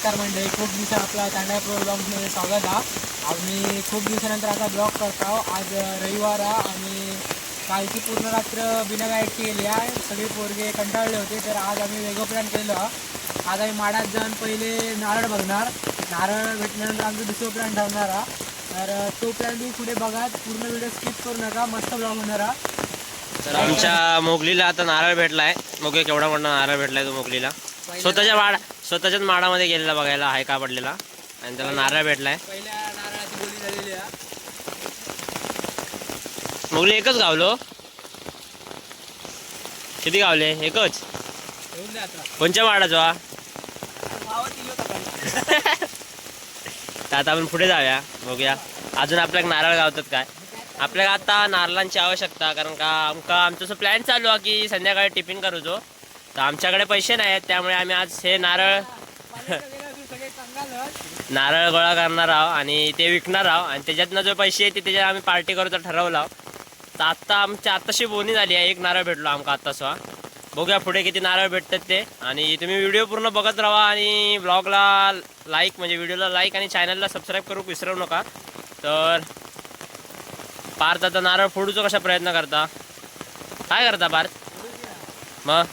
नमस्कार मंडळी, खूप दिवसात आपला तांडा प्रो ब्लॉगमध्ये स्वागत आहे. आम्ही खूप दिवसानंतर आता ब्लॉग करतो. आज रविवार आहे आणि कालची पूर्ण रात्र बिना गाईडची गेली आहे. सगळे पोरगे कंटाळले होते, तर आज आम्ही वेगळं प्लॅन केलं. आज आम्ही माडात जाऊन पहिले नारळ बघणार. नारळ भेटल्यानंतर आमचं दुसरं प्लॅन ठरणार आहे. तर तो प्लॅन बी पुढे बघा, पूर्ण व्हिडिओ स्किप करू नका, मस्त ब्लॉग होणार आहे. तर आमच्या मोगलीला आता नारळ भेटलाय. बघूया केवढा मोठा नारळ भेटलाय तो मोगलीला. स्वतःच्याच माडामध्ये गेलेला बघायला आहे का पडलेला आणि त्याला नारळ भेटलाय. पहिल्या नारळाची बोली झालेली आहे. मोगली एकच गावलो, किती गावले? एकच. कोणत्या माडाचो हा? तर आता आपण पुढे जाऊया, बघूया अजून आपल्याला नारळ गावतात काय. आपल्याला आता नारळांची आवश्यकता, कारण का आमचा असं प्लॅन चालू आहे की संध्याकाळी टिफिन करूचो. तर आमच्याकडे पैसे नाही आहेत, त्यामुळे आम्ही आज हे नारळ गोळा करणार आहोत आणि ते विकणार आहोत आणि त्याच्यातनं जो पैसे येते त्याच्यात आम्ही पार्टी करूचं ठरवलं आहोत. तर आत्ता आत्ताशी बोनी झाली आहे. एक नारळ भेटलो आमका आत्ताच. बघूया पुढे किती नारळ भेटतात ते. आणि तुम्ही व्हिडिओ पूर्ण बघत राहा आणि ब्लॉगला लाईक, म्हणजे व्हिडिओला लाईक आणि चॅनलला सबस्क्राईब करू विसरू नका. तर पार्थ आता नारळ फोडूचा कसा प्रयत्न करता, काय करता पार्थ? मग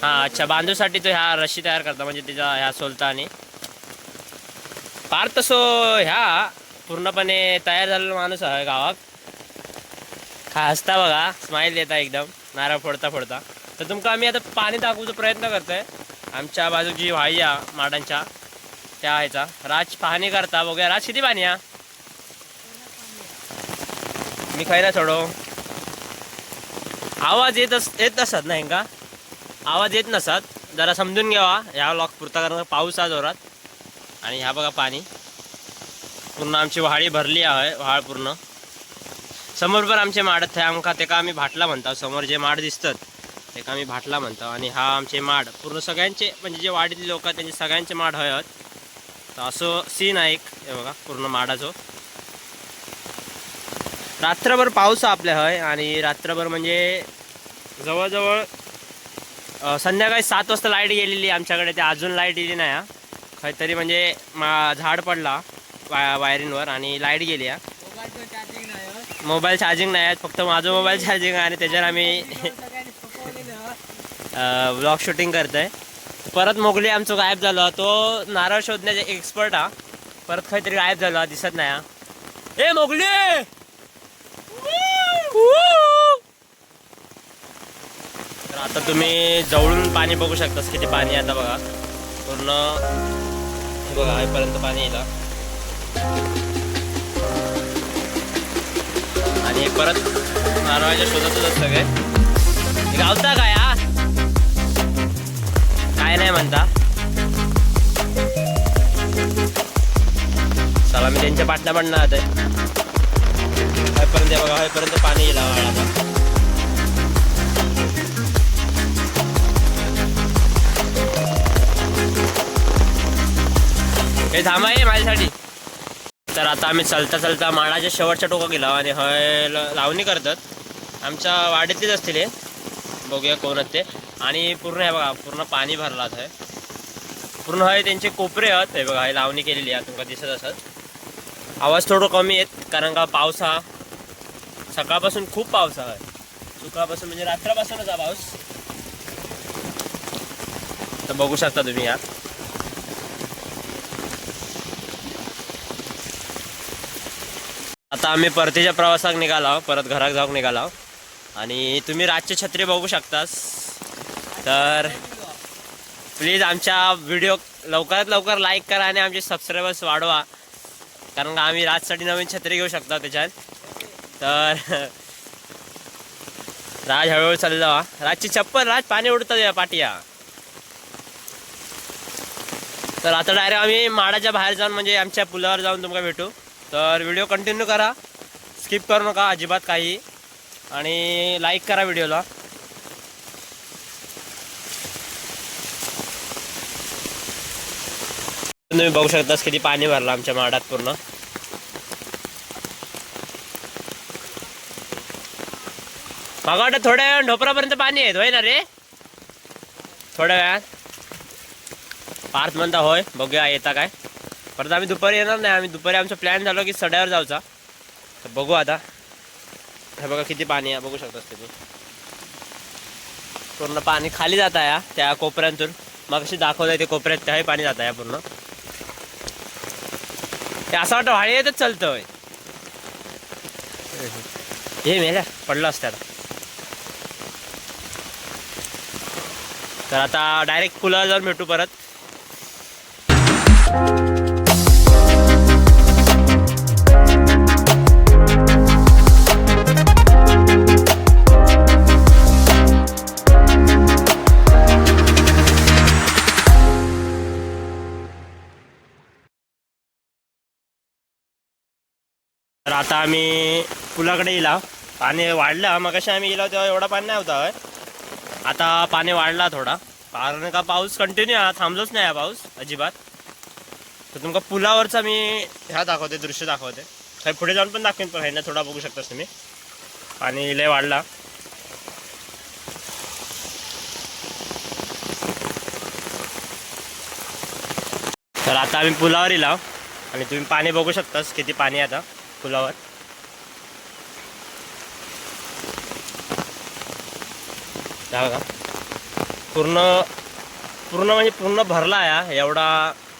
हां, अच्छा, बांधूसाठी तो ह्या रशी तयार करता, म्हणजे त्याच्या ह्या सोलता. आणि पार्थ तसो ह्या पूर्णपणे तयार झालेला माणूस आहे गावात. हसता बघा, स्माईल देता एकदम नारळ फोडता फोडता. तर तुमका आम्ही आता पाणी दाखवूचा प्रयत्न करतोय. आमच्या बाजूची वाही आहे माडांच्या, त्या ह्याचा राज पाहणी करता. बघूया राज किती पाणी आहे. मी खायला सोडो. आवाज येत नसत नाही का, आवाज येत नसत, जरा समजून घ्यावा. ह्या लॉक पुरता, कारण पाऊस आहे जोरात. आणि ह्या बघा पाणी पूर्ण आमची व्हाळी भरली आहे. व्हाळ पूर्ण समोर पण आमचे माडत आहे. आमका ते का आम्ही भाटला म्हणतो. समोर जे माड दिसतात ते का आम्ही भाटला म्हणतो. आणि हा आमचे माड पूर्ण सगळ्यांचे, म्हणजे जे वाडीतले लोक आहेत त्यांचे सगळ्यांचे माड आहेत. तर असं सीन आहे एक, हे बघा पूर्ण माडाचं. रात्रभर पाऊस आपल्या आहे आणि रात्रभर म्हणजे जवळजवळ संध्याकाळी 7 वाजता लाईट गेलेली आमच्याकडे. ते अजून लाईट येली नाही. काहीतरी म्हणजे झाड पडला वायरिंगवर आणि लाईट गेली आहे. मोबाईल चार्जिंग नाही आहे, फक्त माझं मोबाईल चार्जिंग आहे आणि त्याच्यावर आम्ही ब्लॉग शूटिंग करतोय. परत मोगली आमचं गायब झालं. तो नारळ शोधण्याचा एक्सपर्ट हा, परत काहीतरी गायब झाला, दिसत नाही. ए मोगली, तर आता तुम्ही जवळून पाणी बघू शकता किती पाणी आहे. आता बघा पूर्ण, बघा आईपर्यंत पाणी येईल. आणि परत नारळाच्या शोधातच सगळे गावता काय हा, काय नाही म्हणता. चला मी त्यांच्या पाटण्या पडणार आहे. हायपर्यंत बघा, हायपर्यंत पाणी येईल वाळाचा. हे थांबा आहे माझ्यासाठी. तर आता आम्ही चलता चलता माडाच्या शेवटच्या टोका गेला आणि हय लावणी करतात. आमच्या वाडीतलीच असतील हे, बघूया कोण आहेत ते. आणि पूर्ण हे बघा पूर्ण पाणी भरला आहे. पूर्ण हय त्यांचे कोपरे आहेत. हे बघा हे लावणी केलेली आहे, तुमका दिसत असत. आवाज थोडं कमी येत, कारण का पाऊस हा सकाळपासून खूप पाऊस आहे. सकाळपासून म्हणजे रात्रापासूनच हा पाऊस. तर बघू शकता तुम्ही यात. आता आम्ही परतीच्या प्रवासात निघालो, परत घरात जाऊन निघालो. आणि तुम्ही रातची छत्री बघू शकतास. तर प्लीज आमच्या व्हिडिओ लवकरात लवकर लाईक करा आणि आमचे सबस्क्रायबर्स वाढवा, कारण का आम्ही रातसाठी नवीन छत्री घेऊ शकतो त्याच्यात. तर राज हळूहळू चालला. राजची चप्पल, राज पाणी उडतं या पाटिया. तर आता डायरेक्ट आम्ही माडाच्या बाहेर जाऊन, म्हणजे आमच्या पुलावर जाऊन तुमका भेटू. तर व्हिडिओ कंटिन्यू करा, स्किप करू नका अजिबात काही. आणि लाईक करा व्हिडिओला. तुम्ही बघू शकता किती पाणी भरलं आमच्या माडात पूर्ण. मागा वाटतं थोड्या वेळात ढोपरापर्यंत पाणी येत होय ना रे, थोड्या वेळात. पार्थ म्हणता होय, बघूया येता काय. परत आम्ही दुपारी येणार नाही, आम्ही दुपारी आमचा प्लॅन झालो की सड्यावर जाऊचा. तर बघू आता. हे बघा किती पाणी आहे, बघू शकतास तुम्ही. पूर्ण पाणी खाली जात आहे त्या कोपऱ्यांतून. मग कशी दाखवत आहे ते कोपऱ्यात त्याही पाणी जात आहे पूर्ण. ते असं वाटतं व्हाळी येतच चालतं. हे मेल्या पडलं असतं. तर आता डायरेक्ट पुलावर जाऊन भेटू परत. तर आता आम्ही पुलाकडे येला. पाणी वाढलं, मग कशा आम्ही गेलो तेव्हा एवढा पाणी नाही होता. आता पाणी वाढला थोडा, कारण का पाऊस कंटिन्यू थांबलोच नाही पाऊस अजिबात. तर तुमका पुलावरचा मी ह्या दाखवते, दृश्य दाखवते. काही पुढे जाऊन पण दाखवेन, पण ह्यांना थोडा बघू शकता तुम्ही. पाणी लय वाढला. तर आता आम्ही पुलावर येला आणि तुम्ही पाणी बघू शकतास किती पाणी आहे आता पुलावर. बघा पूर्ण पूर्ण म्हणजे पूर्ण भरला आहे. एवढा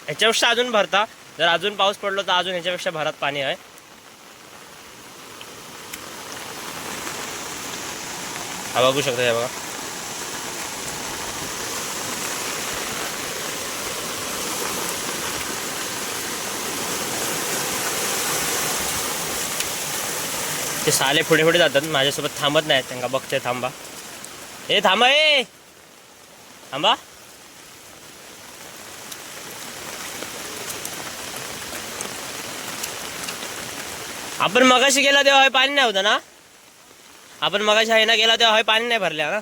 ह्याच्यापेक्षा अजून भरता, जर अजून पाऊस पडलो तर अजून ह्याच्यापेक्षा भरात पाणी आहे. हा बघू शकता, हे बघा. ते साले पुढे पुढे जातात, माझ्यासोबत थांबत नाहीत. त्यांना बघते, थांबा हे थांबा, हे थांबा. आपण मगाशी गेला तेव्हा हे पाणी नाही होतं ना. आपण मगाशी आहे ना गेला तेव्हा हे पाणी नाही भरल्या ना.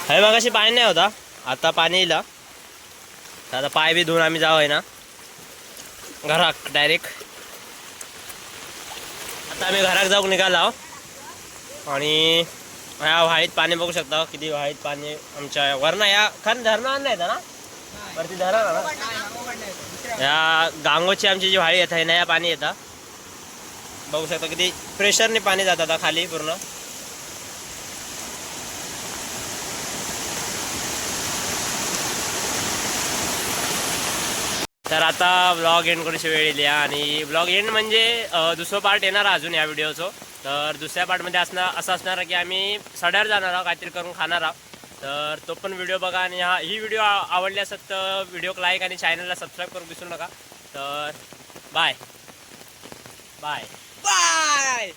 हे मगाशी पाणी नाही होता, आता पाणी येईल. आता पाय बी धुवून आम्ही जाऊ आहे ना घरात डायरेक्ट. आता आम्ही घरात जाऊ निघाला आणि ह्या वाहीत पाणी बघू शकता किती वाहीत पाणी आमच्या वरना. या खान धरणं नाही ना, वरती धरण ना. या गांगोची आमची जी वाळी येत आहे ना, या पाणी येतं. बघू शकता किती प्रेशरने पाणी जात आता खाली पूर्ण. तर आता ब्लॉग एंड करूची वेळ येईल आणि ब्लॉग एंड म्हणजे दुसरं पार्ट येणार अजून या व्हिडिओचं. तर दुसऱ्या पार्टमध्ये असं असणार की आम्ही सड्यावर जाणार आहोत, काहीतरी करून खाणार आहोत. तर तो पण व्हिडिओ बघा आणि ही व्हिडिओ आवडली असेल तर व्हिडिओ लाईक आणि चॅनलला सबस्क्राईब करून विसरू नका. तर बाय बाय बाय.